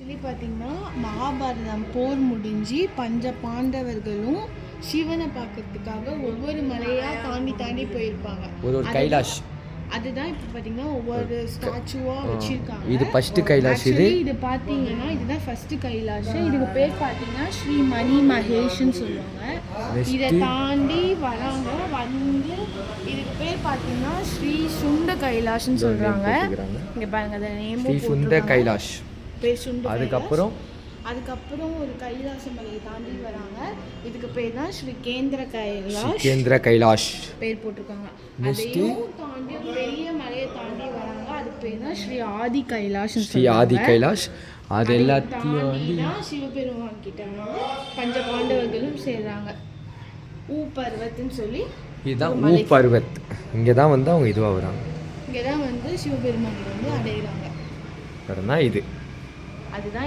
Actually பார்த்தீங்கன்னா மகாபாரதம் போர் முடிஞ்சு பஞ்ச பாண்டவர்களும் சிவனை பார்க்கறதுக்காக ஒவ்வொரு மலையாக தாண்டி தாண்டி போயிருப்பாங்க. ஒரு கைலாஷ். அதுதான் இப்போ பார்த்தீங்கன்னா ஒவ்வொரு ஸ்டாச்சுவாக வச்சுருக்காங்க. இது ஃபஸ்ட்டு கைலாஷ். இது பார்த்தீங்கன்னா இதுதான் ஃபஸ்ட்டு கைலாஷ். இதுக்கு பேர் பார்த்தீங்கன்னா ஸ்ரீ மணி மகேஷ்ன்னு சொல்லுவாங்க. இதை தாண்டி வராங்க. வந்து இதுக்கு பேர் பார்த்தீங்கன்னா ஸ்ரீ சுண்ட கைலாஷ்ன்னு சொல்கிறாங்க. இங்கே பாருங்க, அதை நேமும் சுண்ட கைலாஷ் பேர் சுண்ட. அதுக்கப்புறம் ஒரு கைலாச மலையை தாண்டி வராங்க. இதுக்கு பேர் தான் ஸ்ரீ கேந்திர கைலாஷ். கேந்திர கைலாஷ் பேர் போட்டிருக்காங்க. அதையும் தாண்டி பெரிய மலையை தாண்டி வராங்க. அதுக்கு பேர் தான் ஸ்ரீ ஆதி கைலாஷ். ஸ்ரீ ஆதி கைலாஷ். அது எல்லாத்தையும் தாண்டி தான் சிவபெருமான் கிட்ட வந்து பஞ்ச பாண்டவர்களும் சேர்றாங்க. ஊ பர்வத்னு சொல்லி. இதுதான் ஊ பர்வத். இங்கே தான் வந்து அவங்க இதுவாக வராங்க. இங்கே தான் வந்து சிவபெருமான் வந்து அடைகிறாங்க. இது அதுதான்.